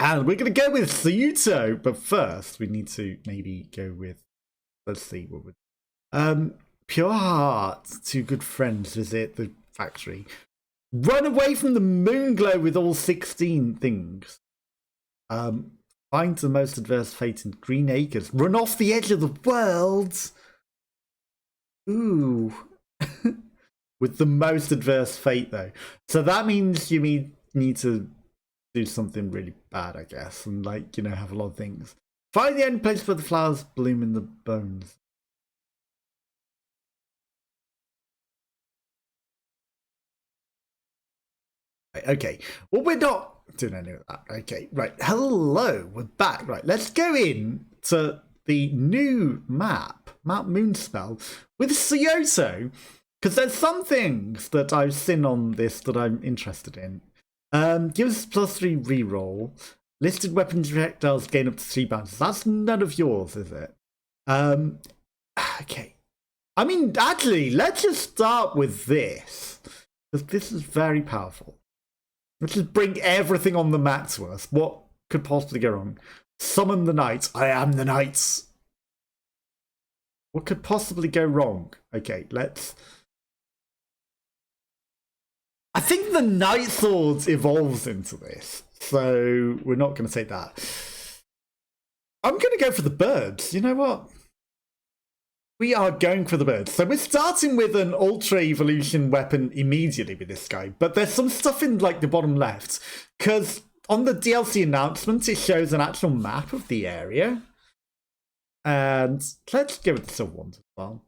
And we're going to go with Sayuto, but first we need to maybe go with, let's see what would... Pure Heart, two good friends visit the factory. Run away from the moonglow with all 16 things. Find the most adverse fate in Green Acres. Run off the edge of the world. Ooh. With the most adverse fate, though. So that means you need to do something really bad, I guess. And, like, you know, have a lot of things. Find the only place where the flowers bloom in the bones. Okay. Well, we're not doing any of that. Okay, right. Hello, we're back. Right, let's go in to the new map, Mount Moonspell, with Kyoto, because there's some things that I've seen on this that I'm interested in. Gives +3 reroll. Listed weapons projectiles gain up to 3 bounces. That's none of yours, is it? Okay. I mean, actually, let's just start with this, because this is very powerful. Let's just bring everything on the map to us. What could possibly go wrong? Summon the knights. I am the knights. What could possibly go wrong? Okay, let's... I think the Night Sword evolves into this, so we're not going to say that. I'm going to go for the birds. You know what? We are going for the birds. So we're starting with an Ultra Evolution weapon immediately with this guy. But there's some stuff in, like, the bottom left. Because on the DLC announcement, it shows an actual map of the area. And let's go with the silver ones as well.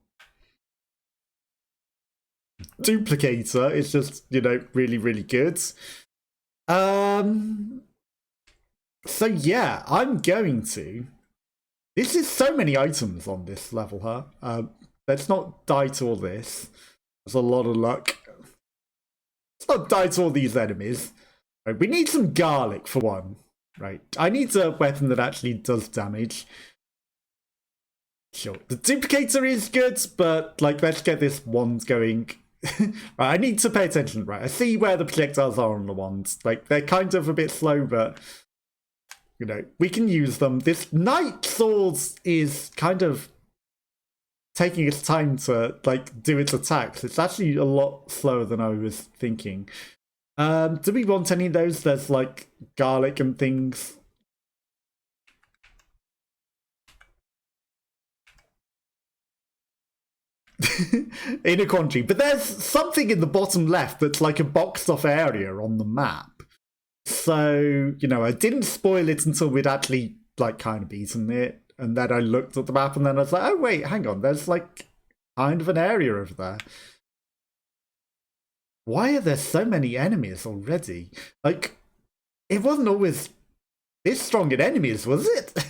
Duplicator is just, you know, really, really good. So, yeah, I'm going to... This is so many items on this level, huh? Let's not die to all this. There's a lot of luck. Let's not die to all these enemies. Right, we need some garlic for one. Right. I need a weapon that actually does damage. Sure. The duplicator is good, but like let's get this wand going. Right, I need to pay attention. Right. I see where the projectiles are on the wands. Like they're kind of a bit slow, but you know, we can use them. This Night Sword is kind of taking its time to like do its attacks. It's actually a lot slower than I was thinking. Do we want any of those? There's like garlic and things. In a country, but there's something in the bottom left that's like a boxed off area on the map. So, you know, I didn't spoil it until we'd actually, like, kind of beaten it. And then I looked at the map and then I was like, oh, wait, hang on. There's, like, kind of an area over there. Why are there so many enemies already? Like, it wasn't always this strong in enemies, was it?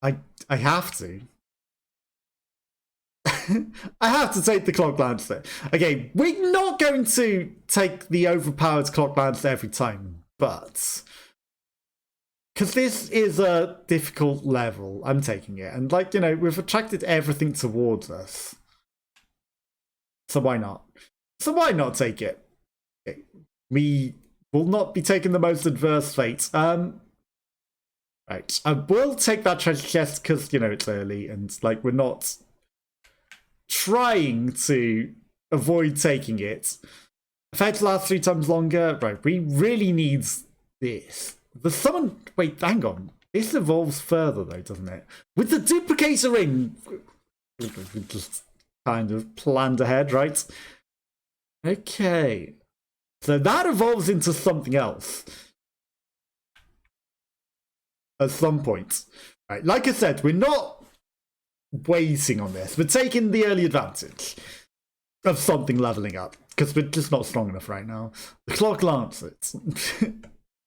I have to. I have to take the Clock Lancer. Okay, we're not going to take the overpowered Clock Lancer every time, but because this is a difficult level, I'm taking it. And like, you know, we've attracted everything towards us. So why not? So why not take it? Okay. We will not be taking the most adverse fate. Right, I will take that treasure chest because, you know, it's early and like we're not trying to avoid taking it. Effects last 3 times longer. Right, we really need this. The summon... Wait, hang on. This evolves further though, doesn't it? With the duplicator ring! We just kind of planned ahead, right? Okay. So that evolves into something else. At some point. Right, like I said, we're not waiting on this. We're taking the early advantage of something leveling up because we're just not strong enough right now. The Clock Lancet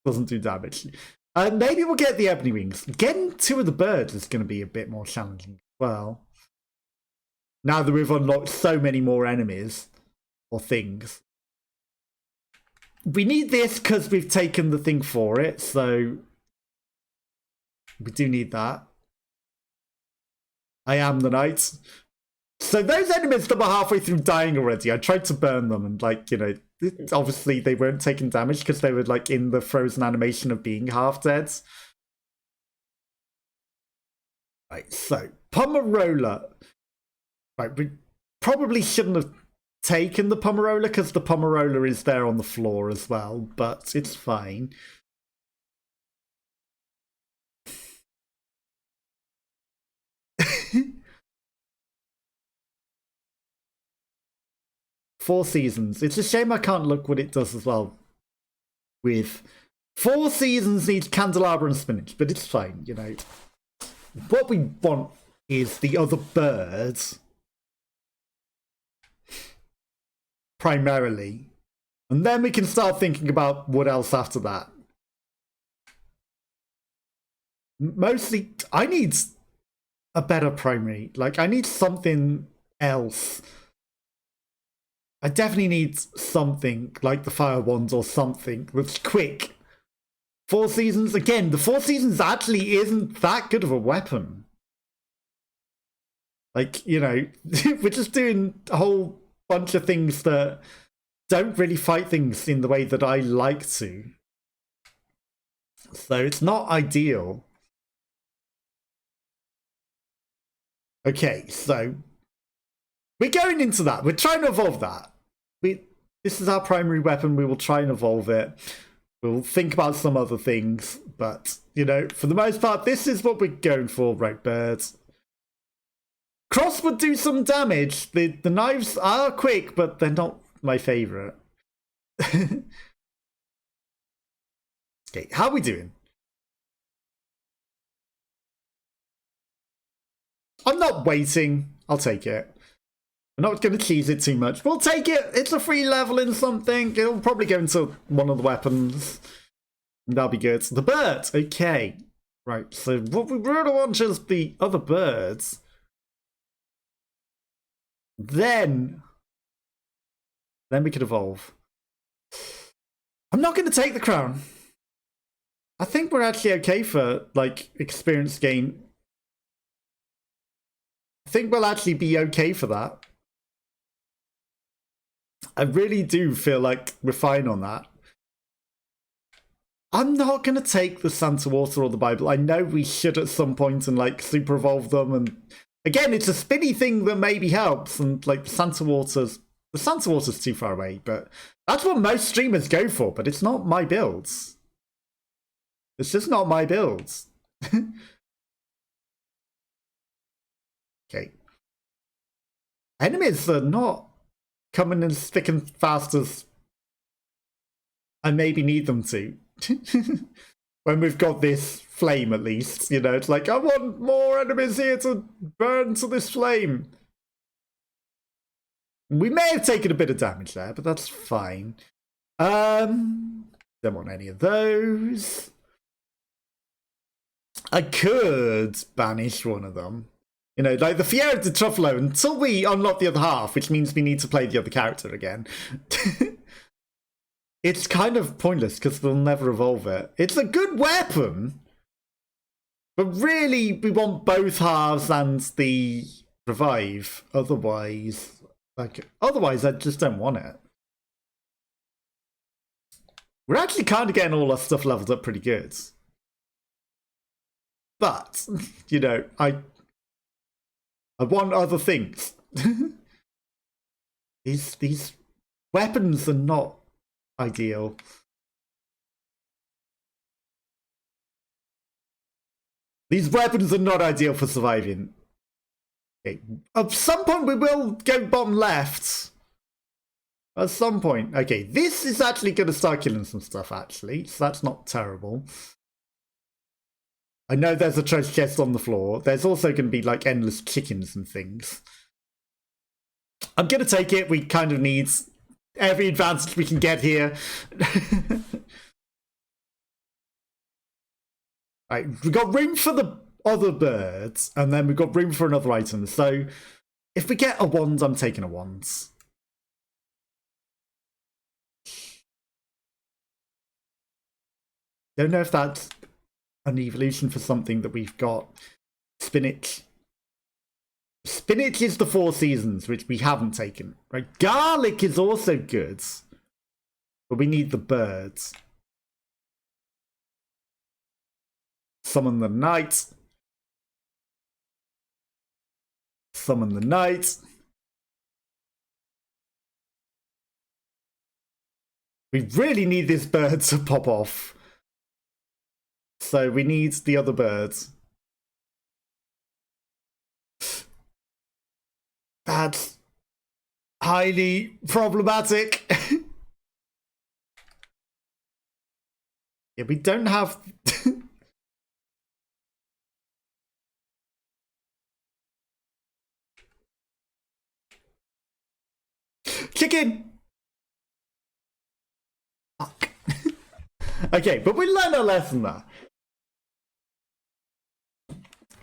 doesn't do damage. Maybe we'll get the Ebony Wings. Getting 2 of the birds is going to be a bit more challenging as well. Now that we've unlocked so many more enemies or things. We need this because we've taken the thing for it, so we do need that. I am the knight. So those enemies that were halfway through dying already, I tried to burn them and like, you know, obviously they weren't taking damage because they were like in the frozen animation of being half dead. Right, so Pomerola. Right, we probably shouldn't have taken the Pomerola because the Pomerola is there on the floor as well, but it's fine. Four Seasons. It's a shame I can't look what it does as well. With Four Seasons needs candelabra and spinach, but it's fine, you know. What we want is the other birds primarily, and then we can start thinking about what else after that. Mostly, I need a better primary. Like, I need something else. I definitely need something like the Fire Wands or something that's quick. Four Seasons, again, the Four Seasons actually isn't that good of a weapon. Like, you know, we're just doing a whole bunch of things that don't really fight things in the way that I like to. So it's not ideal. Okay, so we're going into that. We're trying to evolve that. This is our primary weapon. We will try and evolve it. We'll think about some other things. But, you know, for the most part, this is what we're going for, right, birds? Cross would do some damage. The knives are quick, but they're not my favourite. Okay, how are we doing? I'm not waiting. I'll take it. We're not going to cheese it too much. We'll take it. It's a free level in something. It'll probably go into one of the weapons. That'll be good. The bird. Okay. Right, so what we really want is the other birds. Then we could evolve. I'm not going to take the crown. I think we're actually okay for, like, experience gain. I think we'll actually be okay for that. I really do feel like we're fine on that. I'm not going to take the Santa Water or the Bible. I know we should at some point and, like, super evolve them. And again, it's a spinny thing that maybe helps. And, like, the Santa Water's too far away. But that's what most streamers go for. But it's not my builds. It's just not my builds. Okay. Enemies are not coming in thick and fast as I maybe need them to. When we've got this flame, at least, you know, it's like, I want more enemies here to burn to this flame. We may have taken a bit of damage there, but that's fine. Don't want any of those. I could banish one of them. You know, like the Fiera de Truffalo, until we unlock the other half, which means we need to play the other character again. It's kind of pointless because we'll never evolve it. It's a good weapon, but really we want both halves and the revive. Otherwise I just don't want it. We're actually kind of getting all our stuff leveled up pretty good. But, you know, I want other things. These weapons are not ideal. These weapons are not ideal for surviving. Okay. At some point we will go bottom left. At some point. Okay, this is actually going to start killing some stuff, actually. So that's not terrible. I know there's a treasure chest on the floor. There's also going to be, like, endless chickens and things. I'm going to take it. We kind of need every advantage we can get here. Right, we've got room for the other birds, and then we've got room for another item. So if we get a wand, I'm taking a wand. Don't know if that's an evolution for something that we've got. Spinach. Spinach is the Four Seasons, which we haven't taken. Right, garlic is also good. But we need the birds. Summon the knight. Summon the knight. We really need this bird to pop off. So we need the other birds. That's highly problematic. Yeah, we don't have... Chicken! Fuck. Okay, but we learned our lesson there.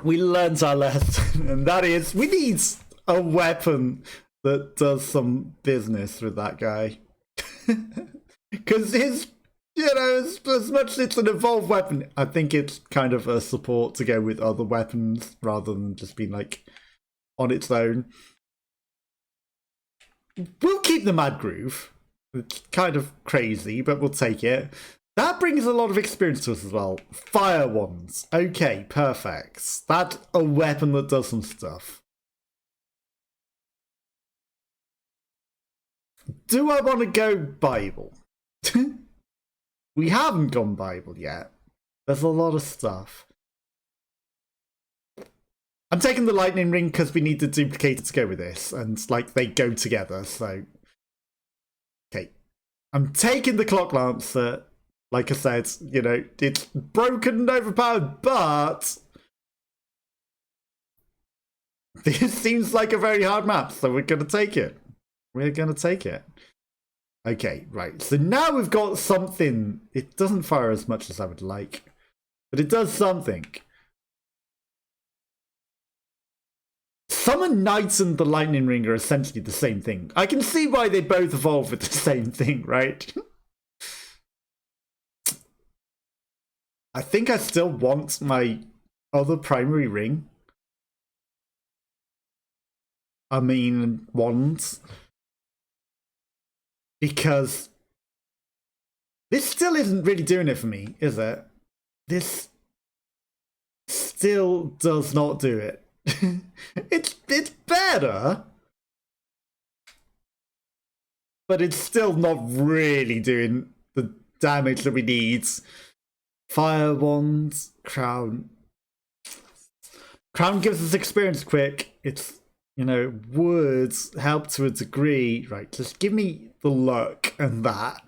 We learned our lesson, and that is we need a weapon that does some business with that guy. Because his, you know, as much as it's an evolved weapon, I think it's kind of a support to go with other weapons rather than just being like on its own. We'll keep the Mad Groove. It's kind of crazy, but we'll take it. That brings a lot of experience to us as well. Fire wands. Okay, perfect. That's a weapon that does some stuff. Do I want to go Bible? We haven't gone Bible yet. There's a lot of stuff. I'm taking the lightning ring because we need the duplicator to go with this. And, like, they go together, so... Okay. I'm taking the clock lancer. Like I said, you know, it's broken and overpowered, but... This seems like a very hard map, so we're going to take it. We're going to take it. Okay, right. So now we've got something. It doesn't fire as much as I would like, but it does something. Summon Knights and the Lightning Ring are essentially the same thing. I can see why they both evolve with the same thing, right? I think I still want my other primary ring. I mean, wands. Because this still isn't really doing it for me, is it? This still does not do it. It's better, but it's still not really doing the damage that we need. Fire wands, crown. Crown gives us experience quick. It's, you know, words help to a degree. Right, just give me the luck and that.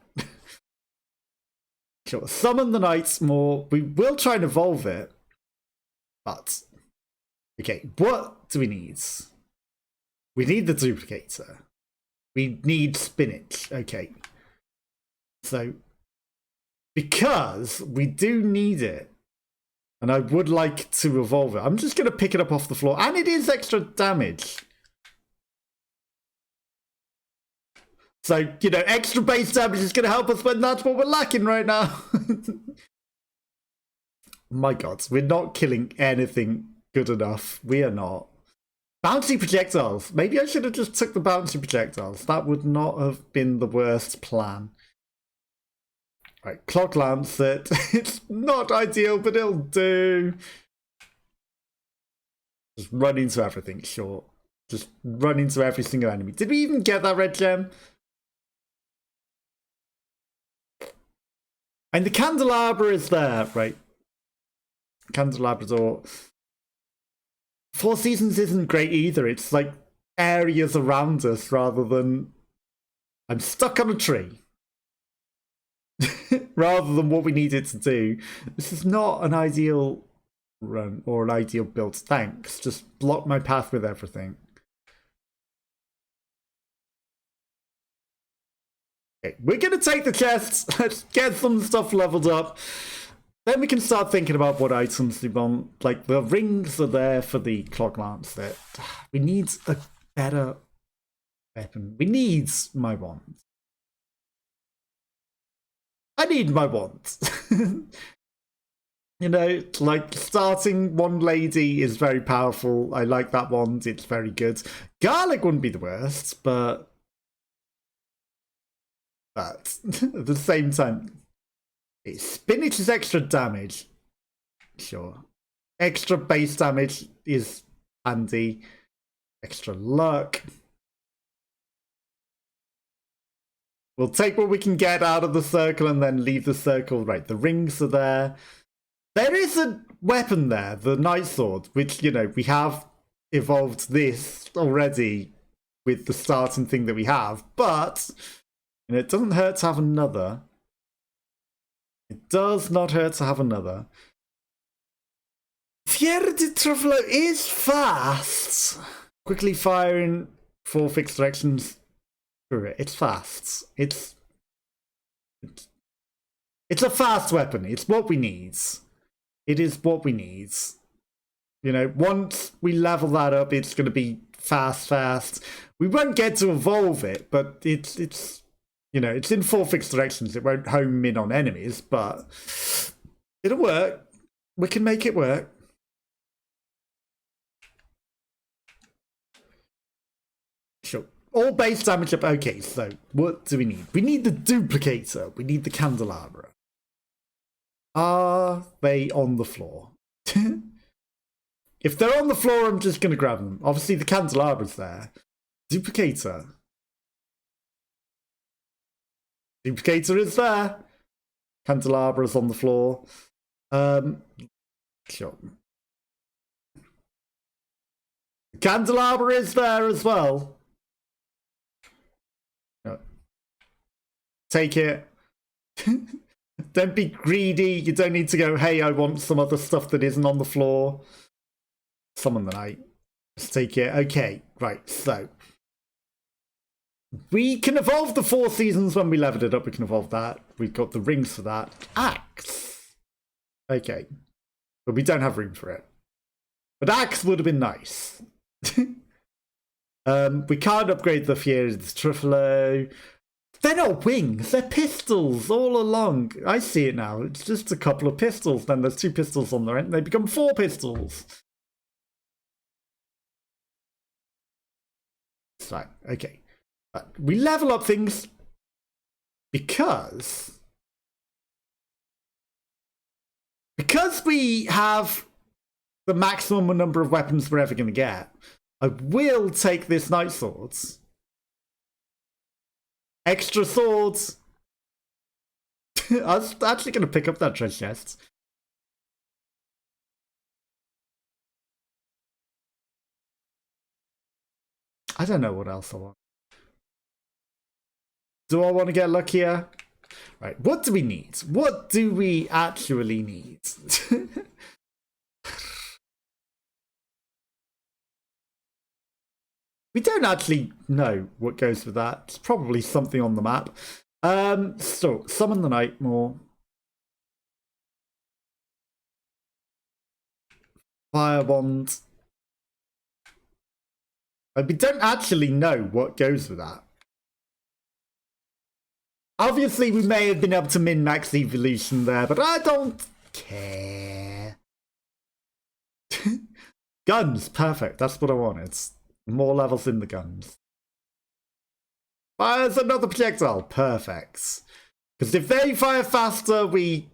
Sure, summon the knights more. We will try and evolve it, but okay, what do we need? We need the duplicator. We need spinach. Okay, so because we do need it, and I would like to evolve it, I'm just going to pick it up off the floor, and it is extra damage. So, you know, extra base damage is going to help us when that's what we're lacking right now. My god, we're not killing anything good enough. We are not. Bouncy projectiles. Maybe I should have just took the bouncy projectiles. That would not have been the worst plan. Right, clock lancet. It's not ideal, but it'll do. Just run into everything, sure. Just run into every single enemy. Did we even get that red gem? And the candelabra is there, right? Candelabra door. Four Seasons isn't great either. It's like areas around us rather than I'm stuck on a tree. Rather than what we need it to do. This is not an ideal run or an ideal build. Thanks. Just block my path with everything. Okay, we're going to take the chests. Let's get some stuff leveled up. Then we can start thinking about what items we want. Like, the rings are there for the clock lance. That we need a better weapon. We need my wand. I need my wand. You know, like, starting one lady is very powerful. I like that wand. It's very good. Garlic wouldn't be the worst, but But at the same time, spinach is extra damage. Sure. Extra base damage is handy. Extra luck. We'll take what we can get out of the circle and then leave the circle. Right, the rings are there. There is a weapon there, the Night Sword, which, you know, we have evolved this already with the starting thing that we have, but you know, it doesn't hurt to have another. It does not hurt to have another. Fiera di Truffalo is fast. Quickly firing 4 fixed directions. It's fast. It's a fast weapon. It's what we need. It is what we need. You know, once we level that up, it's going to be fast. We won't get to evolve it, but it's you know, it's in 4 fixed directions. It won't home in on enemies, but it'll work. We can make it work. Sure. All base damage up. Okay, so what do we need? We need the duplicator. We need the candelabra. Are they on the floor? If they're on the floor, I'm just going to grab them. Obviously, the candelabra's there. Duplicator. Duplicator is there. Candelabra's on the floor. Sure. The candelabra is there as well. No. Take it. Don't be greedy. You don't need to go, hey, I want some other stuff that isn't on the floor. Summon the night. Let's take it. Okay, right, so. We can evolve the 4 seasons when we leveled it up. We can evolve that. We've got the rings for that. Axe. Okay. But we don't have room for it. But axe would have been nice. We can't upgrade the Fiera di Truffalo. They're not wings, they're pistols all along. I see it now. It's just a couple of pistols. Then there's 2 pistols on the end. They become 4 pistols. Right, okay. But we level up things because we have the maximum number of weapons we're ever going to get. I will take this Night Swords. Extra swords. I was actually going to pick up that treasure chest. I don't know what else I want. Do I want to get luckier? Right, what do we need? What do we actually need? We don't actually know what goes with that. It's probably something on the map. So, summon the night more. Fire wand. We don't actually know what goes with that. Obviously, we may have been able to min-max evolution there, but I don't care. Guns, perfect. That's what I wanted. More levels in the guns. Fires another projectile. Perfect. Because if they fire faster, we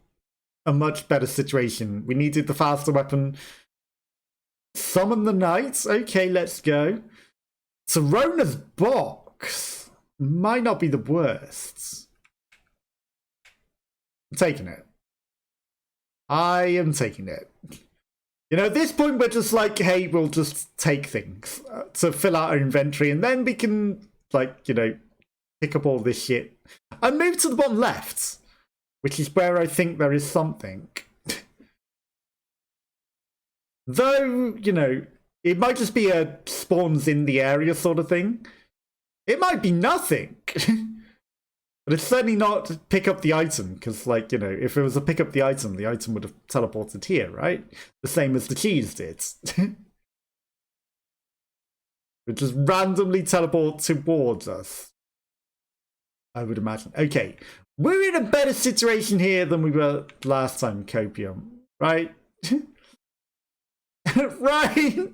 a much better situation. We needed the faster weapon. Summon the knights. Okay, let's go. Sarona's box might not be the worst. I'm taking it. I am taking it. You know, at this point, we're just like, hey, we'll just take things to fill out our inventory, and then we can, like, you know, pick up all this shit. And move to the bottom left, which is where I think there is something. Though, you know, it might just be a spawns in the area sort of thing. It might be nothing. But it's certainly not pick up the item, because, like, you know, if it was a pick up the item would have teleported here, right? The same as the cheese did. It would just randomly teleport towards us, I would imagine. Okay, we're in a better situation here than we were last time, Copium, right? Right?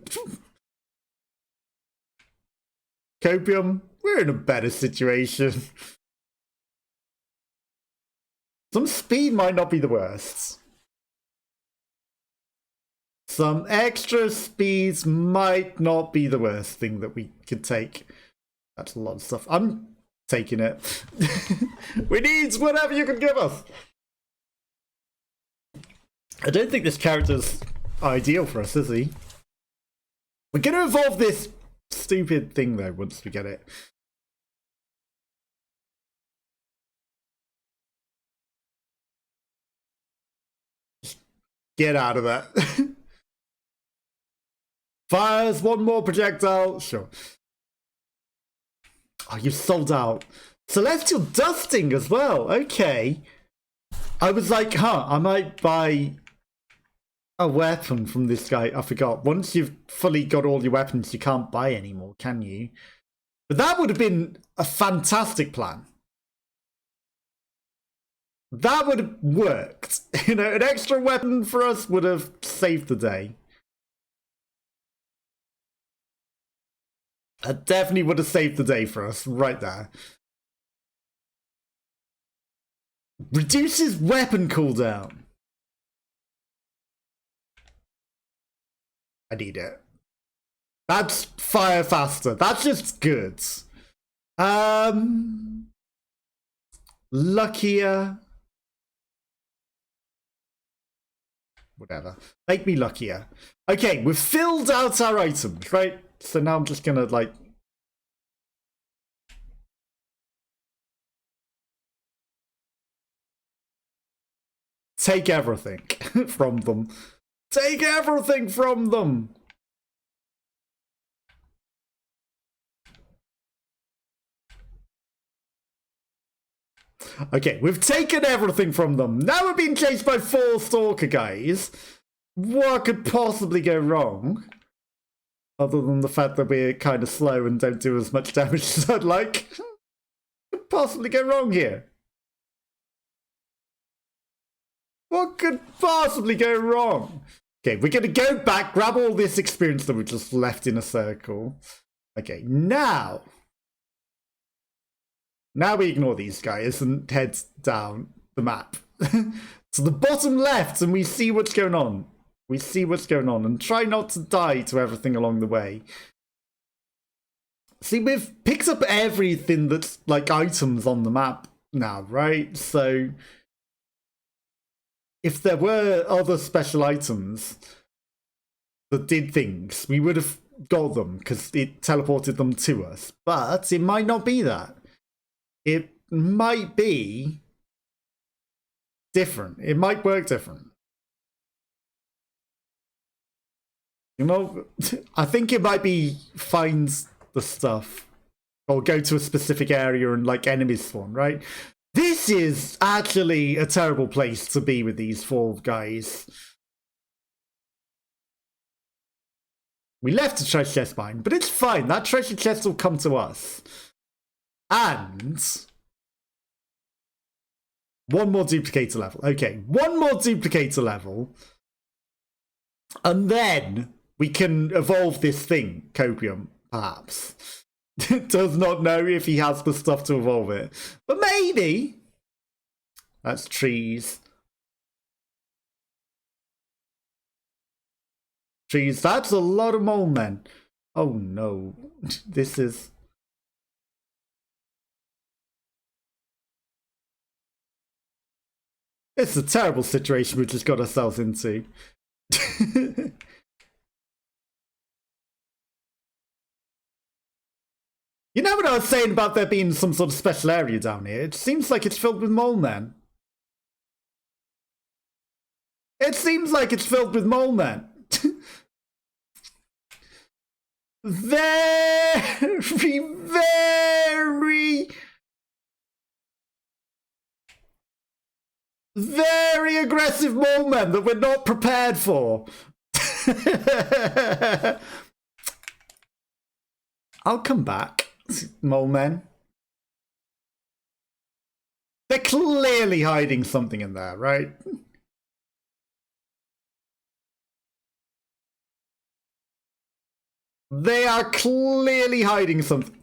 Copium, we're in a better situation. Some speed might not be the worst. Some extra speeds might not be the worst thing that we could take. That's a lot of stuff. I'm taking it. We need whatever you can give us. I don't think this character's ideal for us, is he? We're going to evolve this stupid thing, though, once we get it. Get out of that. Fires one more projectile. Sure. Oh, you sold out. Celestial dusting as well. Okay. I was like, I might buy a weapon from this guy. I forgot. Once you've fully got all your weapons, you can't buy anymore, can you? But that would have been a fantastic plan. That would have worked. You know, an extra weapon for us would have saved the day. That definitely would have saved the day for us, right there. Reduces weapon cooldown. I need it. That's fire faster. That's just good. Luckier. Whatever. Make me luckier. Okay, we've filled out our items, right? So now I'm just gonna, like... take everything from them. Take everything from them! Okay, we've taken everything from them. Now we're being chased by 4 stalker guys. What could possibly go wrong? Other than the fact that we're kind of slow and don't do as much damage as I'd like. What could possibly go wrong here? What could possibly go wrong? Okay, we're going to go back, grab all this experience that we just left in a circle. Okay, now we ignore these guys and head down the map to the bottom left, and we see what's going on. We see what's going on and try not to die to everything along the way. See, we've picked up everything that's like items on the map now, right? So if there were other special items that did things, we would have got them because it teleported them to us. But it might not be that. It might be different. It might work different. You know, I think it might be find the stuff or go to a specific area and like enemies spawn, right? This is actually a terrible place to be with these 4 guys. We left a treasure chest behind, but it's fine. That treasure chest will come to us. And 1 more duplicator level. Okay, 1 more duplicator level. And then we can evolve this thing, Copium, perhaps. Does not know if he has the stuff to evolve it. But maybe. That's trees. Trees. That's a lot of molemen. Oh no. This is... it's a terrible situation we just got ourselves into. You know what I was saying about there being some sort of special area down here? It seems like it's filled with molemen. It seems like it's filled with molemen. Very, very aggressive molemen that we're not prepared for. I'll come back, molemen. They're clearly hiding something in there, right? They are clearly hiding something.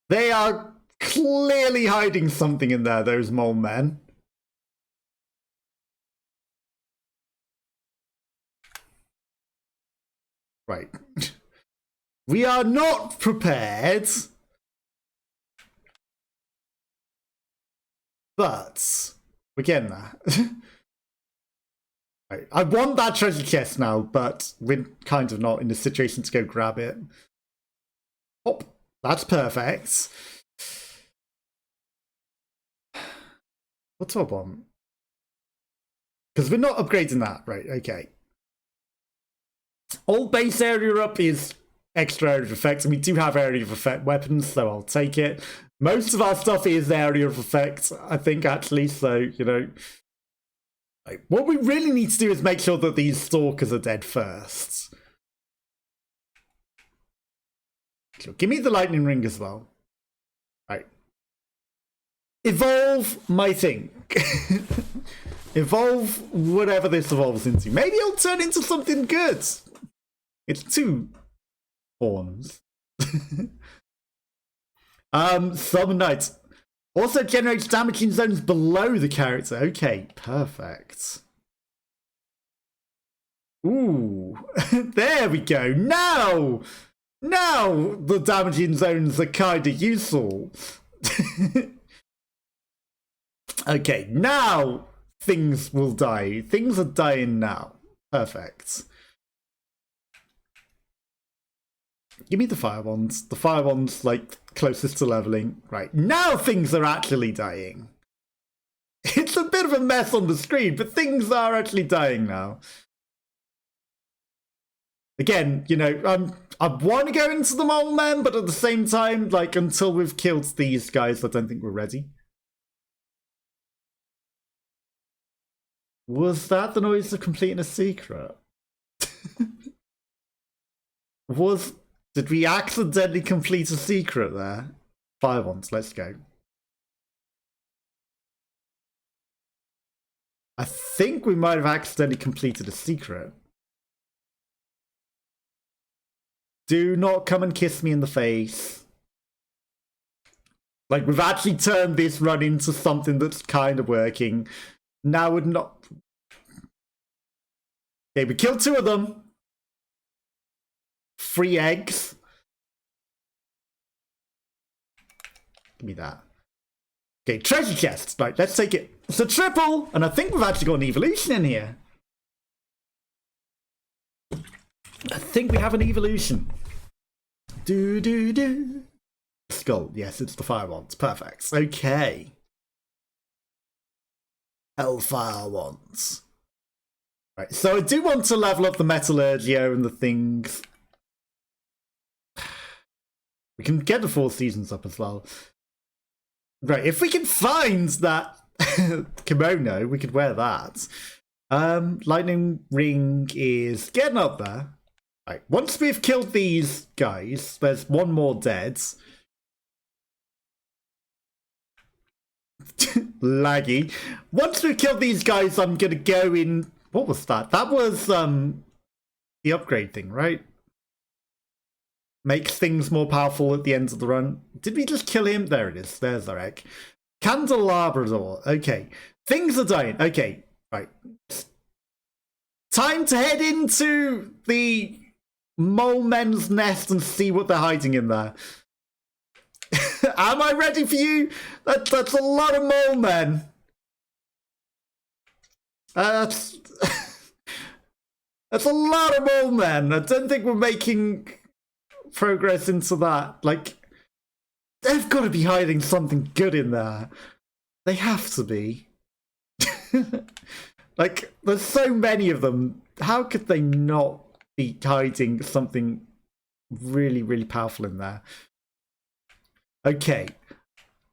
They are clearly hiding something in there, those mole men. Right. We are not prepared. But we're getting there. Right. I want that treasure chest now, but we're kind of not in a situation to go grab it. Oh, that's perfect. What do I want? Because we're not upgrading that. Right, okay. All base area up is extra area of effect, and we do have area of effect weapons, so I'll take it. Most of our stuff is area of effect, I think, actually, so, you know. What we really need to do is make sure that these stalkers are dead first. So give me the lightning ring as well. Right. Evolve my thing. Evolve whatever this evolves into. Maybe it'll turn into something good. It's 2 horns. Summon Knight. Also generates damage in zones below the character. Okay, perfect. Ooh, there we go. Now the damaging zones are kind of useful. Okay, now things will die. Things are dying now. Perfect. Give me the fire wands. The fire wands, like, closest to leveling. Right, now things are actually dying. It's a bit of a mess on the screen, but things are actually dying now. Again, you know, I want to go into the Molemen, but at the same time, like, until we've killed these guys, I don't think we're ready. Was that the noise of completing a secret? Did we accidentally complete a secret there? Fire wands, let's go. I think we might have accidentally completed a secret. Do not come and kiss me in the face. Like, we've actually turned this run into something that's kind of working. Now we're not... Okay, we killed 2 of them. 3 eggs. Give me that. Okay, treasure chest. Right, let's take it. It's a triple, and I think we've actually got an evolution in here. I think we have an evolution. Do. Skull. Yes, it's the fire wands. Perfect. Okay. Hellfire wands. Right, so I do want to level up the metallurgia and the things. We can get the 4 seasons up as well. Right, if we can find that kimono, we could wear that. Lightning ring is getting up there. Right, once we've killed these guys, there's 1 more dead. Laggy. Once we've killed these guys, I'm gonna go in. What was that? That was the upgrade thing, right? Makes things more powerful at the end of the run. Did we just kill him? There it is. There's our egg. Candelabrador. Okay. Things are dying. Okay. Right. Time to head into the Molemen's nest and see what they're hiding in there. Am I ready for you? That's a lot of Molemen. That's a lot of Molemen. I don't think we're making progress into that. Like, they've got to be hiding something good in there. They have to be. Like, there's so many of them. How could they not be hiding something really, really powerful in there? Okay.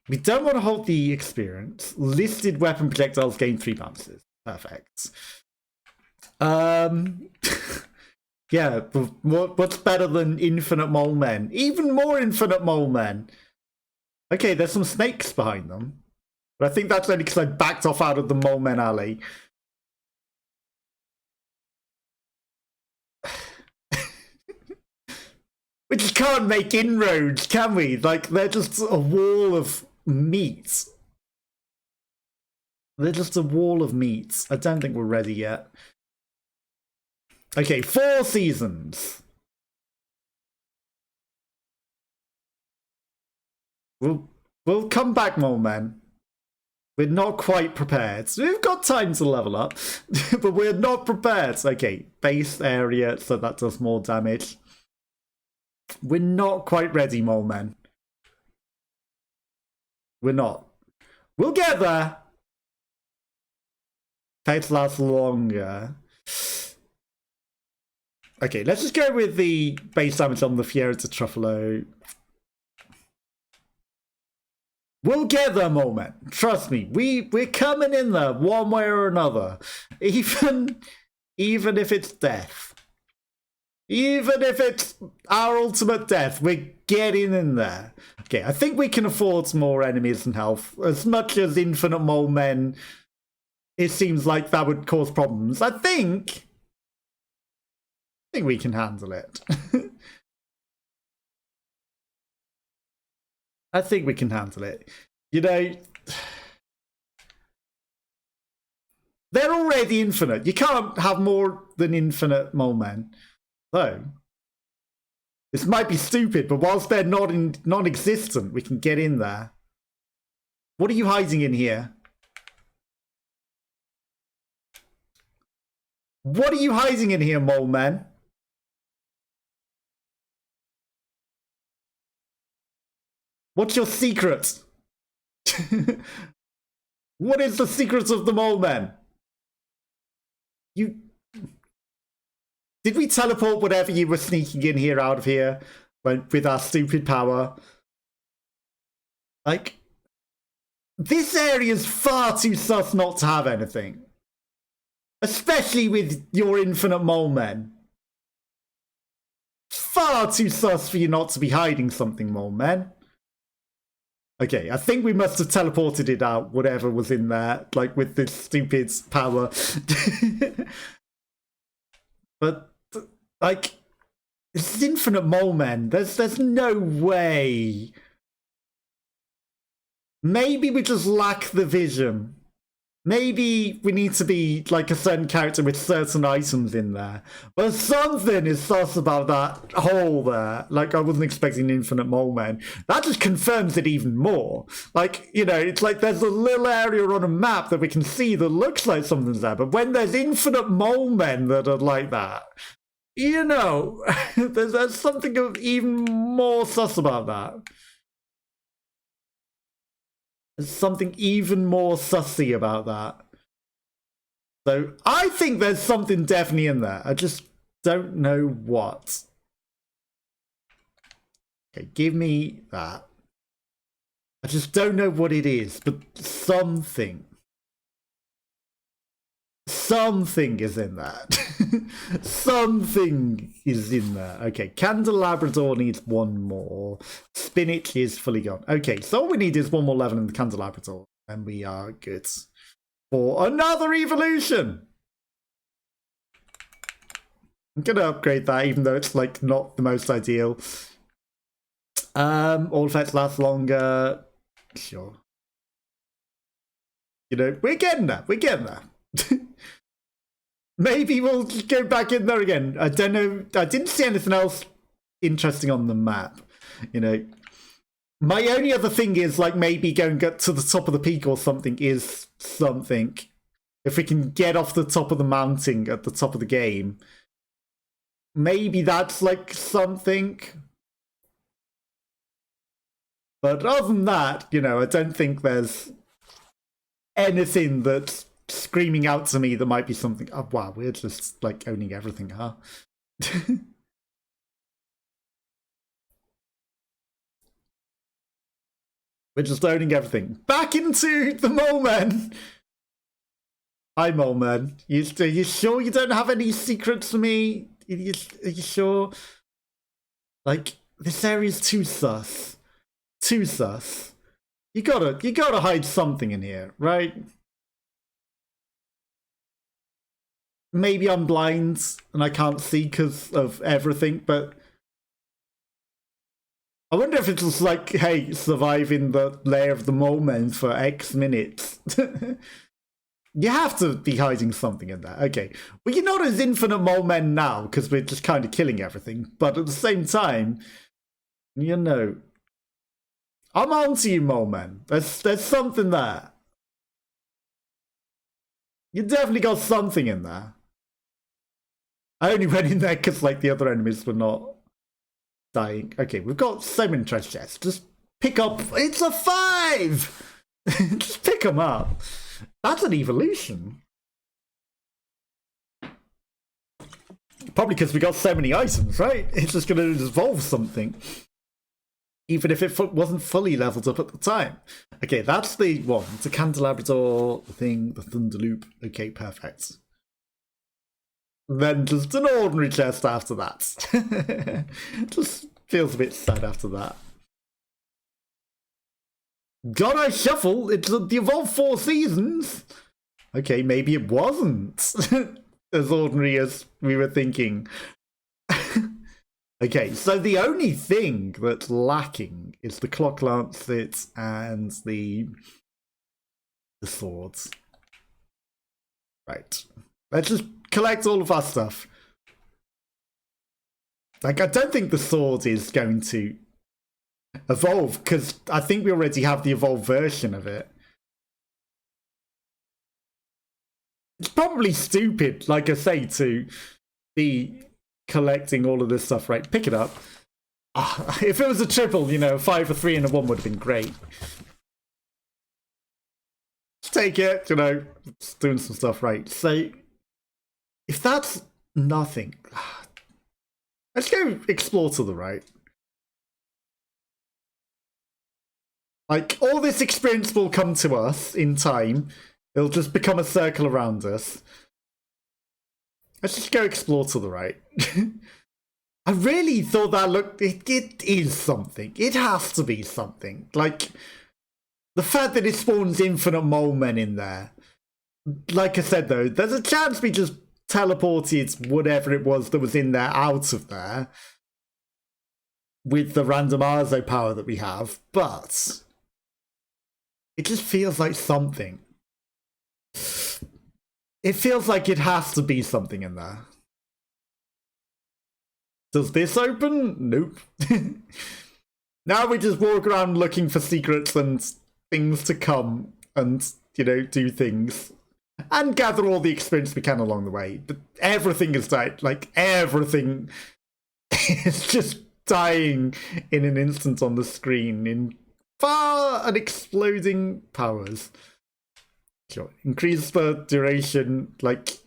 We don't want to hold the experience. Listed weapon projectiles gain 3 bounces. Perfect. Yeah, what's better than infinite Molemen? Even more infinite Molemen. Okay, there's some snakes behind them. But I think that's only because I backed off out of the Molemen alley. We just can't make inroads, can we? Like, they're just a wall of meat. They're just a wall of meat. I don't think we're ready yet. Okay, 4 seasons. We'll come back, Molemen. We're not quite prepared. We've got time to level up, but we're not prepared. Okay, base area, so that does more damage. We're not quite ready, Molemen. We're not. We'll get there. Pets last longer. Okay, let's just go with the base damage on the Fiera de Truffalo. We'll get there, Molemen. Trust me, we're coming in there one way or another. Even if it's death. Even if it's our ultimate death, we're getting in there. Okay, I think we can afford more enemies and health. As much as infinite Molemen, it seems like that would cause problems. I think we can handle it. I think we can handle it. You know, they're already infinite. You can't have more than infinite Molemen. So, this might be stupid, but whilst they're non-existent, we can get in there. What are you hiding in here? What are you hiding in here, Molemen? What's your secret? What is the secret of the Molemen? Did we teleport whatever you were sneaking in here out of here with our stupid power? Like, this area is far too sus not to have anything. Especially with your infinite Molemen. Far too sus for you not to be hiding something, Molemen. Okay, I think we must have teleported it out, whatever was in there, like with this stupid power. But, like, it's infinite Molemen. There's no way. Maybe we just lack the vision. Maybe we need to be like a certain character with certain items in there. But something is sus about that hole there. Like, I wasn't expecting infinite Molemen. That just confirms it even more. Like, you know, it's like there's a little area on a map that we can see that looks like something's there. But when there's infinite Molemen that are like that, you know, there's something of even more sus about that. There's something even more sussy about that. So I think there's something definitely in there. I just don't know what. Okay, give me that. I just don't know what it is, but something. Something is in that. Something is in there. Okay, Candelabrador needs one more. Spinach is fully gone. Okay, so all we need is one more level in the Candelabrador, and we are good for another evolution. I'm gonna upgrade that, even though it's like not the most ideal. All effects last longer. Sure. You know, we're getting there. We're getting there. Maybe we'll go back in there again. I don't know. I didn't see anything else interesting on the map. You know, my only other thing is like maybe going to the top of the peak or something is something. If we can get off the top of the mountain at the top of the game, maybe that's like something. But other than that, you know, I don't think there's anything that's screaming out to me that might be something. Oh, wow, we're just like owning everything, huh? We're just owning everything. Back into the Molemen. Hi, Molemen. Are you sure you don't have any secrets for me? Are you sure? Like, this area's too sus. Too sus. You gotta hide something in here, right? maybe I'm blind and I can't see because of everything, but I wonder if it's just like, hey, survive in the lair of the Molemen for X minutes. You have to be hiding something in there. Okay. Well, you're not as infinite Molemen now, because we're just kind of killing everything. But at the same time, you know, I'm on to you, Molemen. There's something there. You definitely got something in there. I only went in there because, like, the other enemies were not dying. Okay, we've got so many treasure chests. Just pick up. It's a 5! Just pick them up. That's an evolution. Probably because we got so many items, right? It's just going to evolve something. Even if it wasn't fully leveled up at the time. Okay, that's the one. The candelabrador, the thing, the thunder loop. Okay, perfect. Then just an ordinary chest after that. Just feels a bit sad after that. God, I shuffle. It's the Evolved 4 Seasons. Okay, maybe it wasn't as ordinary as we were thinking. Okay, so the only thing that's lacking is the clock lancet and the swords. Right. Let's just collect all of our stuff. Like, I don't think the sword is going to evolve, because I think we already have the evolved version of it. It's probably stupid, like I say, to be collecting all of this stuff, right? Pick it up. If it was a triple, you know, 5, a 3, and a 1 would have been great. Just take it, you know, just doing some stuff, right? So, if that's nothing, let's go explore to the right. Like, all this experience will come to us in time. It'll just become a circle around us. Let's just go explore to the right. I really thought that looked... It is something. It has to be something. Like, the fact that it spawns infinite Molemen in there. Like I said, though, there's a chance we just teleported whatever it was that was in there out of there. With the random Arzo power that we have. But it just feels like something. It feels like it has to be something in there. Does this open? Nope. Now we just walk around looking for secrets and things to come and, you know, do things. And gather all the experience we can along the way. But everything is died. Like, everything is just dying in an instant on the screen in far and exploding powers. Sure. Increase the duration, like,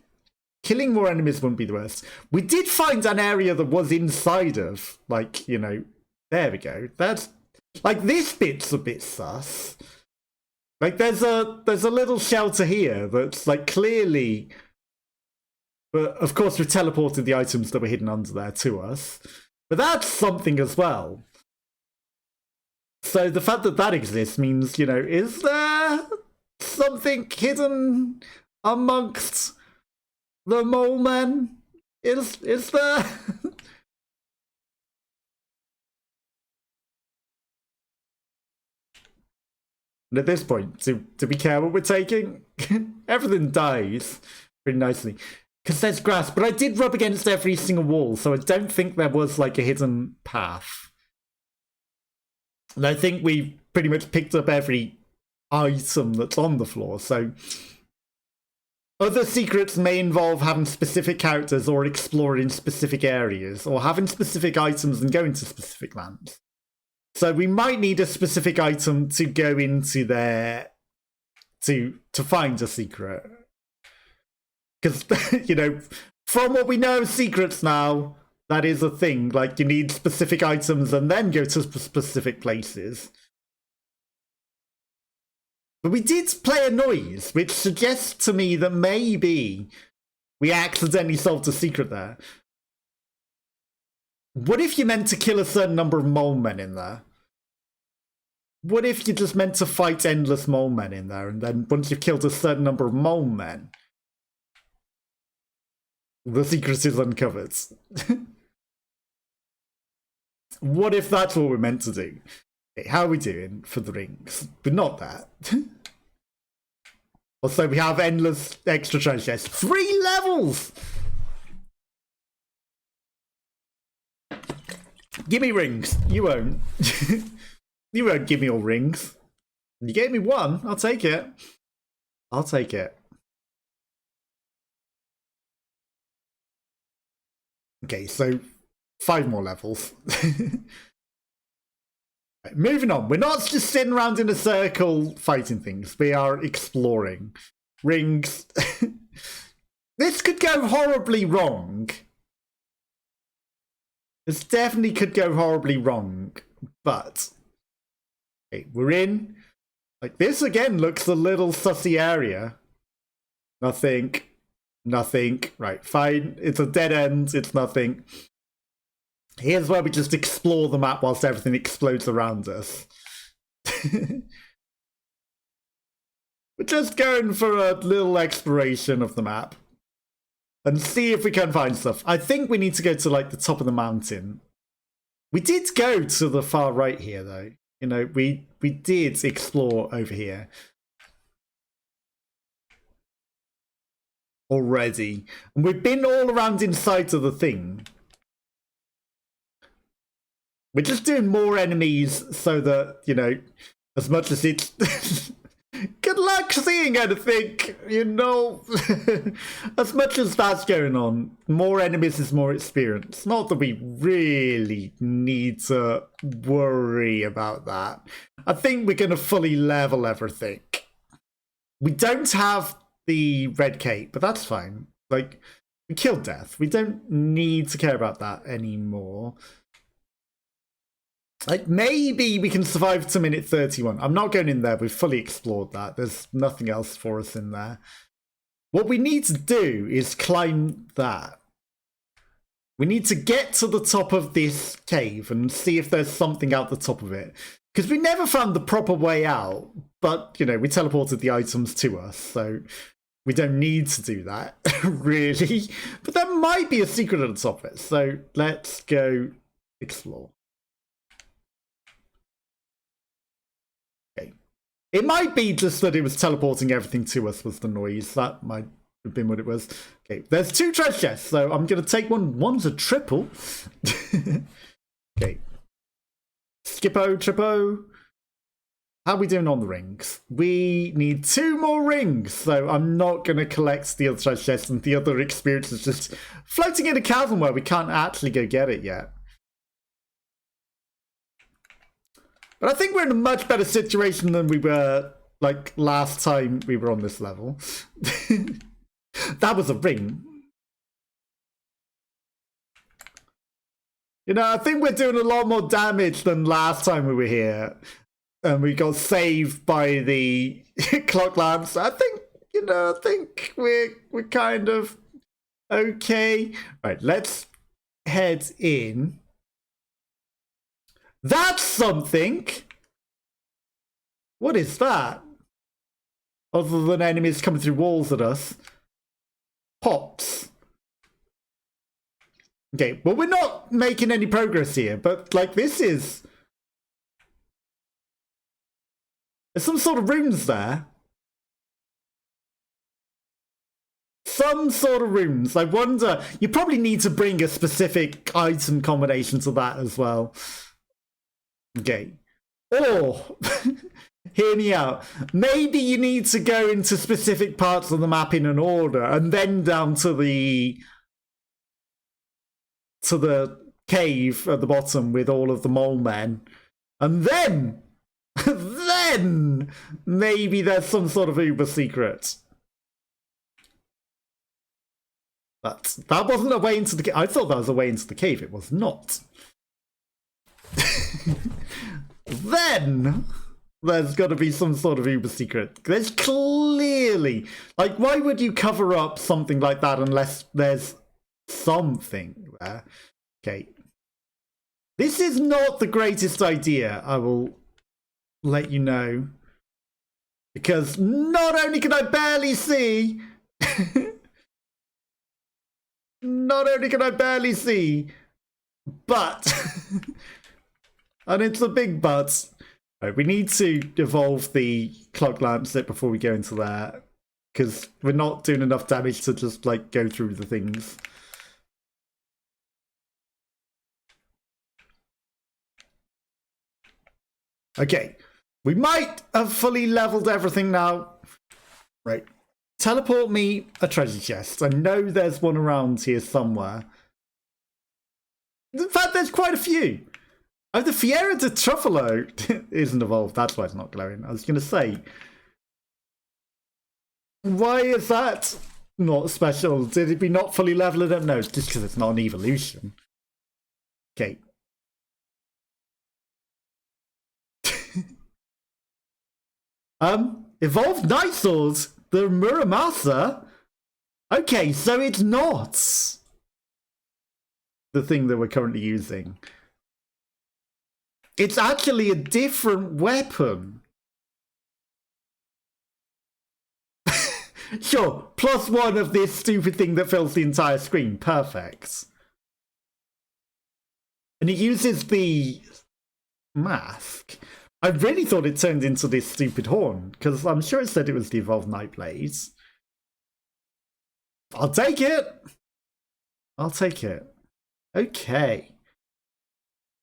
killing more enemies wouldn't be the worst. We did find an area that was inside of, like, you know, there we go. That's, like, this bit's a bit sus. Like, there's a little shelter here that's, like, clearly... But, of course, we've teleported the items that were hidden under there to us. But that's something as well. So the fact that that exists means, you know, is there something hidden amongst the Molemen? Is there? And at this point, do we care what we're taking? Everything dies pretty nicely. Because there's grass, but I did rub against every single wall, so I don't think there was, like, a hidden path. And I think we pretty much picked up every item that's on the floor, so... Other secrets may involve having specific characters or exploring specific areas, or having specific items and going to specific lands. So we might need a specific item to go into there to find a secret. Because, you know, from what we know of secrets now, that is a thing. Like, you need specific items and then go to specific places. But we did play a noise, which suggests to me that maybe we accidentally solved a secret there. What if you meant to kill a certain number of Molemen in there? What if you just meant to fight endless Molemen in there, and then once you've killed a certain number of Molemen, the secret is uncovered? What if that's what we're meant to do? Okay, how are we doing for the rings? But not that. Also, we have endless extra treasure chests. 3 levels! Give me rings. You won't. You won't give me all rings. You gave me 1. I'll take it. I'll take it. Okay, so 5 more levels. Right, moving on. We're not just sitting around in a circle fighting things. We are exploring. Rings. This could go horribly wrong. This definitely could go horribly wrong. But okay, we're in. Like, this again looks a little sussy area. Nothing. Nothing. Right, fine. It's a dead end. It's nothing. Here's where we just explore the map whilst everything explodes around us. We're just going for a little exploration of the map. And see if we can find stuff. I think we need to go to, like, the top of the mountain. We did go to the far right here, though. You know, we did explore over here. Already. And we've been all around inside of the thing. We're just doing more enemies so that, you know, as much as it's... Good luck seeing anything, you know. As much as that's going on, more enemies is more experience. Not that we really need to worry about that. I think we're going to fully level everything. We don't have the red cape, but that's fine. Like, we killed death. We don't need to care about that anymore. Like, maybe we can survive to minute 31. I'm not going in there. We've fully explored that. There's nothing else for us in there. What we need to do is climb that. We need to get to the top of this cave and see if there's something out the top of it. Because we never found the proper way out. But, you know, we teleported the items to us. So we don't need to do that, really. But there might be a secret at the top of it. So let's go explore. It might be just that it was teleporting everything to us was the noise. That might have been what it was. Okay, there's 2 treasure chests, so I'm going to take one. One's a triple. Okay. Skippo, trippo. How are we doing on the rings? We need 2 more rings, so I'm not going to collect the other treasure chests, and the other experience is just floating in a chasm where we can't actually go get it yet. But I think we're in a much better situation than we were, like, last time we were on this level. That was a ring. You know, I think we're doing a lot more damage than last time we were here. And we got saved by the clock lamps. I think, you know, I think we're kind of okay. Right, let's head in. That's something! What is that? Other than enemies coming through walls at us. Pops. Okay, well, we're not making any progress here, but, like, this is... There's some sort of rooms there. Some sort of rooms. I wonder... You probably need to bring a specific item combination to that as well. Okay. Or, hear me out. Maybe you need to go into specific parts of the map in an order and then down to the cave at the bottom with all of the Molemen. And then, then maybe there's some sort of uber secret. But that wasn't a way into the cave. I thought that was a way into the cave. It was not. Then there's got to be some sort of uber secret. There's clearly, like, why would you cover up something like that unless there's something there? Okay, this is not the greatest idea, I will let you know, because not only can I barely see not only can I barely see, but And it's a big but. Right, we need to evolve the clock lancet before we go into that. Because we're not doing enough damage to just, like, go through the things. Okay. We might have fully leveled everything now. Right. Teleport me a treasure chest. I know there's one around here somewhere. In fact, there's quite a few. Oh, the Fiera de Truffalo isn't evolved. That's why it's not glowing. I was going to say. Why is that not special? Did it be not fully leveled up? No, it's just because it's not an evolution. Okay. Evolved Night Swords, the Muramasa. Okay, so it's not the thing that we're currently using. It's actually a different weapon. Sure, +1 of this stupid thing that fills the entire screen. Perfect. And it uses the mask. I really thought it turned into this stupid horn, because I'm sure it said it was the Evolved Nightblade. I'll take it. I'll take it. Okay.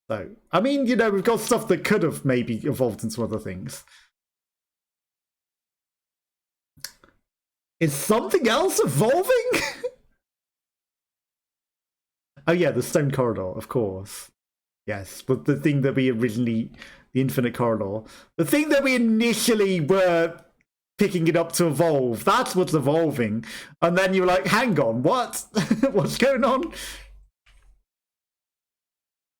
So, I mean, you know, we've got stuff that could have maybe evolved into other things. Is something else evolving? Oh yeah, the Stone Corridor, of course. Yes, but the thing that we originally... The Infinite Corridor. The thing that we initially were picking it up to evolve, that's what's evolving. And then you're like, hang on, what? What's going on?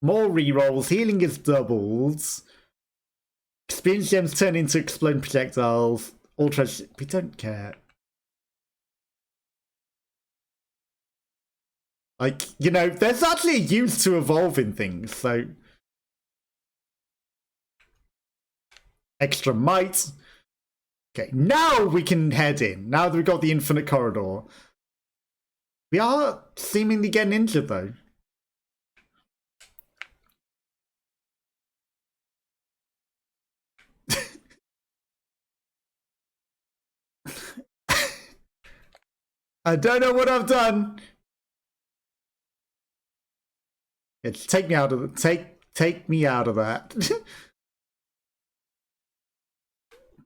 More rerolls, healing is doubled. Experience gems turn into exploding projectiles. All treasure, we don't care. Like, you know, there's actually a use to evolving things, so... Extra might. Okay, now we can head in. Now that we've got the Infinite Corridor. We are seemingly getting injured, though. I don't know what I've done. It's take me out of the take me out of that.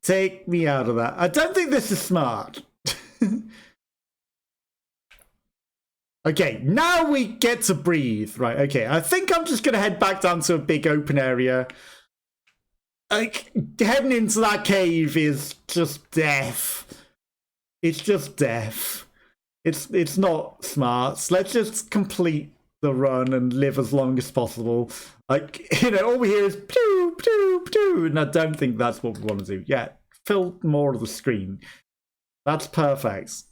Take me out of that. I don't think this is smart. Okay, now we get to breathe. Right, okay. I think I'm just going to head back down to a big open area. Like, heading into that cave is just death. It's just death. It's not smart. Let's just complete the run and live as long as possible. Like, you know, all we hear is pew, pew, pew, and I don't think that's what we want to do. Yeah, fill more of the screen. That's perfect.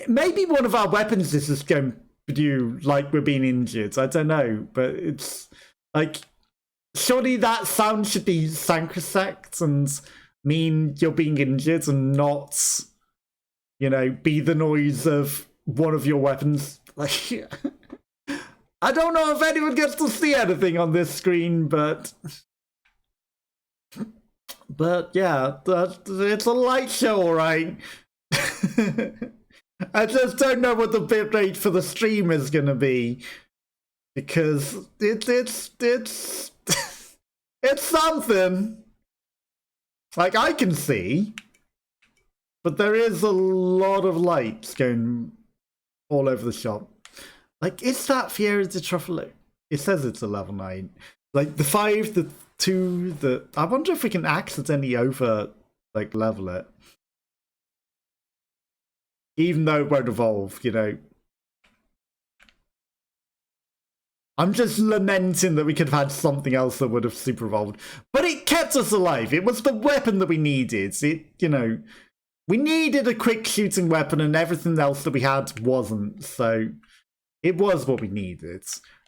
Maybe one of our weapons is just going to do like we're being injured. I don't know, but it's like, surely that sound should be sacrosanct and mean you're being injured and not, you know, be the noise of one of your weapons. Like, I don't know if anyone gets to see anything on this screen, but yeah, it's a light show, all right. I just don't know what the bitrate for the stream is going to be, because it's it's something. Like, I can see, but there is a lot of lights going all over the shop. Like, is that Fiera de Truffalo? It says it's a level 9. Like, the 5, the 2, the... I wonder if we can accidentally like, level it. Even though it won't evolve, you know. I'm just lamenting that we could have had something else that would have super evolved. But it kept us alive. It was the weapon that we needed. It, you know... We needed a quick shooting weapon and everything else that we had wasn't, so... It was what we needed.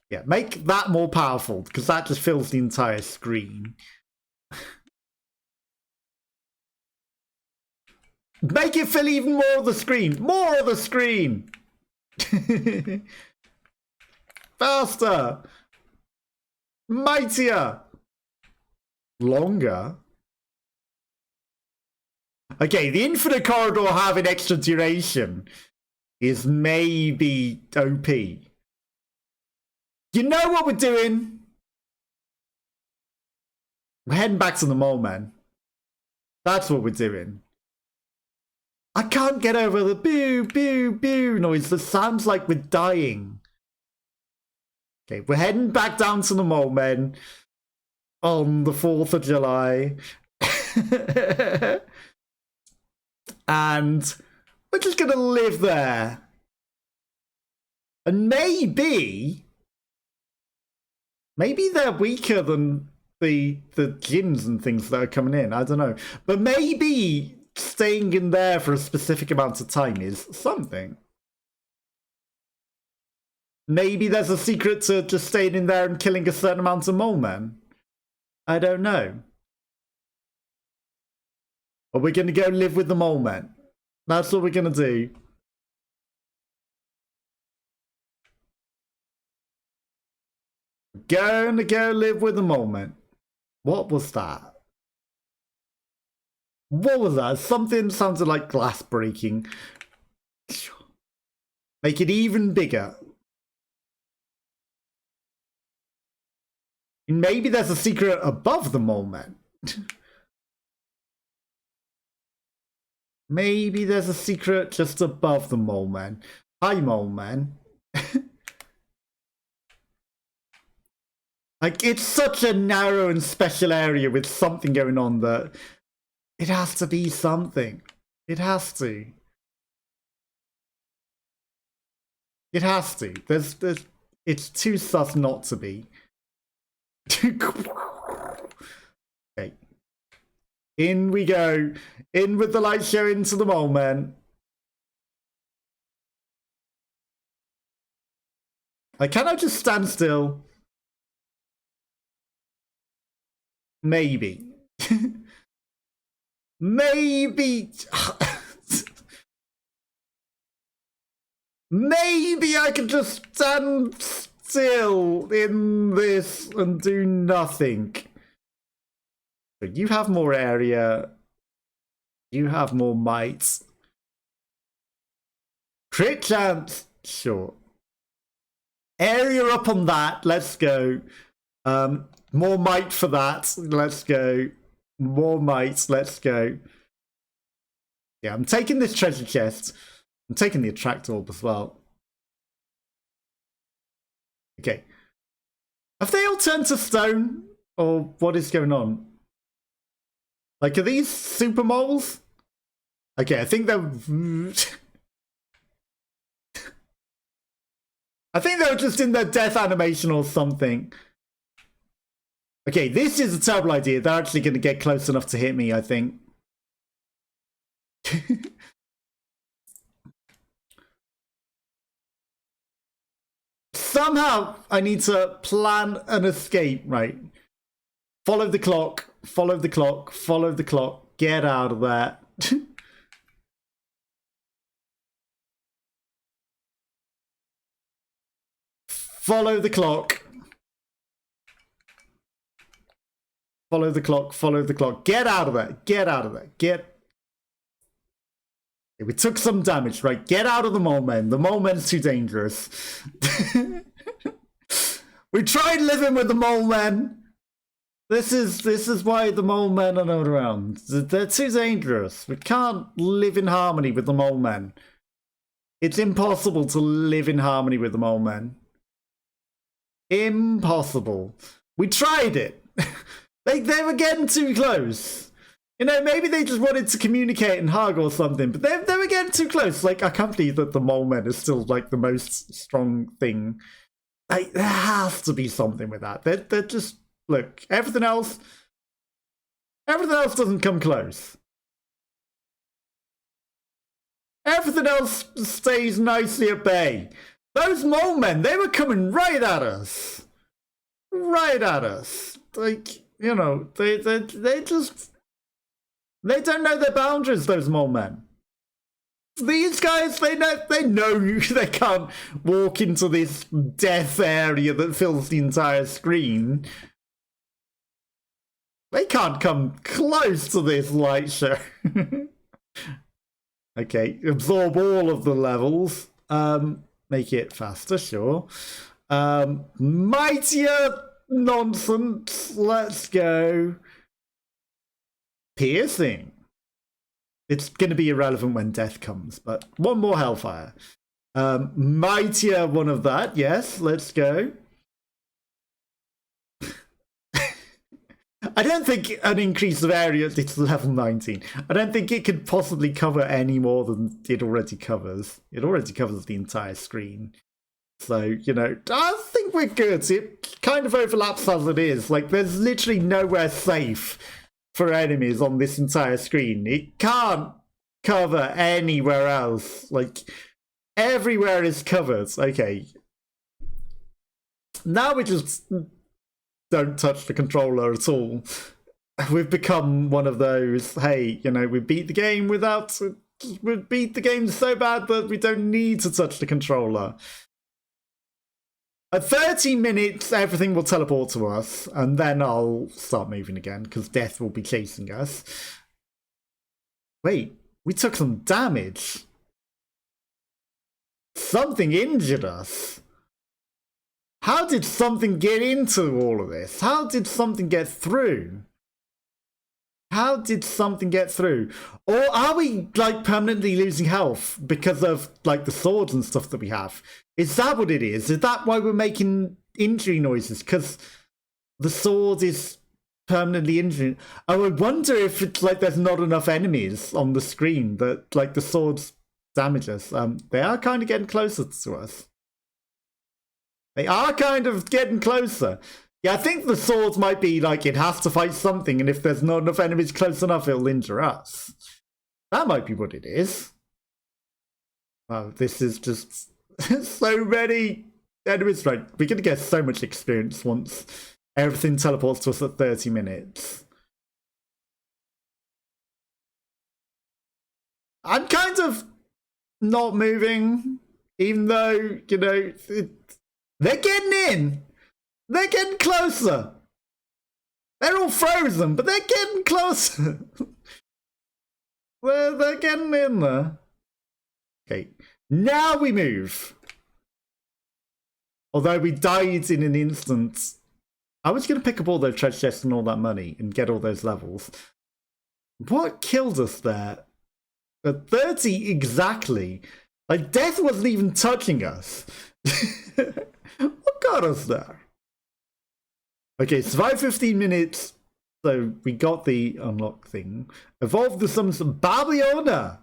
Yeah, make that more powerful, because that just fills the entire screen. Make it fill even more of the screen! More of the screen! Faster! Mightier! Longer? Okay, the infinite corridor having extra duration is maybe OP. You know what we're doing? We're heading back to the mole, man. That's what we're doing. I can't get over the boo, boo, boo noise that sounds like we're dying. Okay, we're heading back down to the Molemen on the 4th of July. And we're just going to live there. And maybe they're weaker than the djinns and things that are coming in. I don't know. But maybe staying in there for a specific amount of time is something. Maybe there's a secret to just staying in there and killing a certain amount of molemen. I don't know. But we're going to go live with the molemen. That's what we're going to do. Going to go live with the molemen. What was that? What was that? Something sounded like glass breaking. Make it even bigger. Maybe there's a secret above the molemen. Maybe there's a secret just above the molemen. Hi, molemen. Like, it's such a narrow and special area with something going on that it has to be something. It has to. It has to. There's it's too sus not to be. Okay. In we go. In with the light show into the molemen. Can I just stand still? Maybe. Maybe. Maybe I can just stand still in this and do nothing. But you have more area. You have more might. Crit chance. Sure. Area up on that. Let's go. More might for that. Let's go. More might. Let's go. Yeah, I'm taking this treasure chest. I'm taking the attract orb as well. Okay. Have they all turned to stone? Or what is going on? Like, are these super moles? Okay, I think they're... I think they were just in their death animation or something. Okay, this is a terrible idea. They're actually going to get close enough to hit me, I think. Somehow, I need to plan an escape, right? Follow the clock, follow the clock, follow the clock. Get out of there. Follow the clock. Follow the clock, follow the clock. Get out of there. Get out of there. Get... We took some damage, right? Get out of the molemen. The molemen's too dangerous. We tried living with the molemen. This is why the molemen are not around. They're too dangerous. We can't live in harmony with the molemen. It's impossible to live in harmony with the molemen. Impossible. We tried it. They were getting too close. You know, maybe they just wanted to communicate and hug or something, but they were getting too close. Like, I can't believe that the molemen is still, like, the most strong thing. Like, there has to be something with that. They're just... Look, everything else doesn't come close. Everything else stays nicely at bay. Those molemen, they were coming right at us. Right at us. Like, you know, they just... They don't know their boundaries, those molemen. These guys, they know they can't walk into this death area that fills the entire screen. They can't come close to this light show. Okay, absorb all of the levels. Make it faster, sure. Mightier nonsense. Let's go. Piercing. It's going to be irrelevant when death comes, but one more hellfire. Mightier one of that. Yes, let's go. I don't think an increase of area to level 19. I don't think it could possibly cover any more than it already covers. It already covers the entire screen. So, you know, I think we're good. It kind of overlaps as it is. Like, there's literally nowhere safe for enemies on this entire screen. It can't cover anywhere else. Like, everywhere is covered. Okay. Now we just don't touch the controller at all. We've become one of those, hey, you know, we beat the game without... We beat the game so bad that we don't need to touch the controller. At 30 minutes, everything will teleport to us, and then I'll start moving again, because death will be chasing us. Wait, we took some damage. Something injured us. How did something get into all of this? How did something get through? How did something get through? Or are we, like, permanently losing health because of, like, the swords and stuff that we have? Is that what it is? Is that why we're making injury noises? Because the sword is permanently injuring. I would wonder if it's like there's not enough enemies on the screen that, like, the swords damage us. They are kind of getting closer to us. They are kind of getting closer. Yeah, I think the swords might be like it has to fight something, and if there's not enough enemies close enough, it'll injure us. That might be what it is. Wow, this is just so many enemies. Right, we're going to get so much experience once everything teleports to us at 30 minutes. I'm kind of not moving, even though, you know, they're getting in. They're getting closer. They're all frozen, but they're getting closer. They're getting in there. Okay, now we move. Although we died in an instant. I was going to pick up all those treasure chests and all that money and get all those levels. What killed us there? At 30 exactly. Like, death wasn't even touching us. What got us there? Okay, survive 15 minutes. So we got the unlock thing. Evolve the summons of Babiona.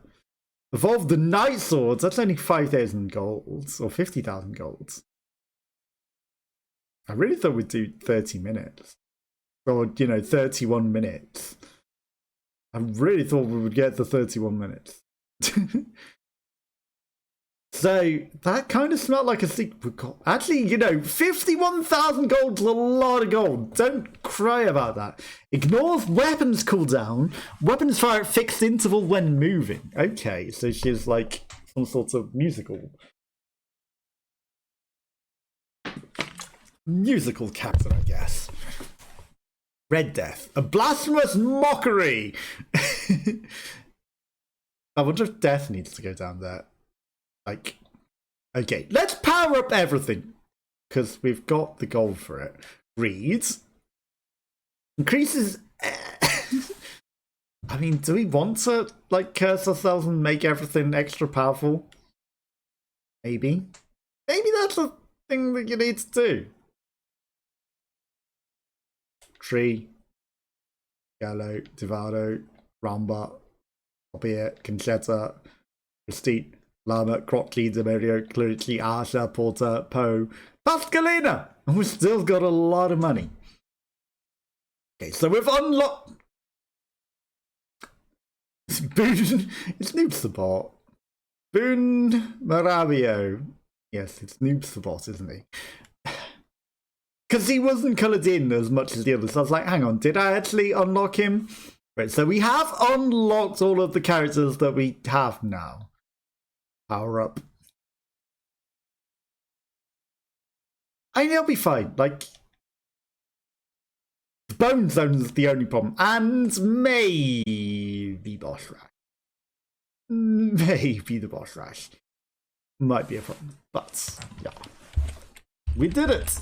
Evolve the Night Swords. That's only 5,000 golds or 50,000 golds. I really thought we'd do 30 minutes. Or, you know, 31 minutes. I really thought we would get to 31 minutes. So that kind of smelled like a secret. Actually, you know, 51,000 gold is a lot of gold. Don't cry about that. Ignores weapons cooldown. Weapons fire at fixed interval when moving. Okay, so she's like some sort of musical character, I guess. Red Death. A blasphemous mockery. I wonder if Death needs to go down there. Like, okay, let's power up everything because we've got the gold for it. Reads increases. I mean, do we want to like curse ourselves and make everything extra powerful? Maybe that's a thing that you need to do. Tree, Gallo, Divado, Ramba, Albeit, Conchetta, Christine, Lama, Crockley, Demerio, Clutchy, Asha, Porter, Poe, Pascalina! And we've still got a lot of money. Okay, so we've unlocked... Boon... It's Noob Support. Boon Marabio. Yes, it's Noob Support, isn't he? Because he wasn't coloured in as much as the others. So I was like, hang on, did I actually unlock him? Right, so we have unlocked all of the characters that we have now. Power up. I think it'll be fine. Like, the Bone Zone's the only problem. And maybe boss rush. Maybe the boss rush might be a problem. But, yeah. We did it!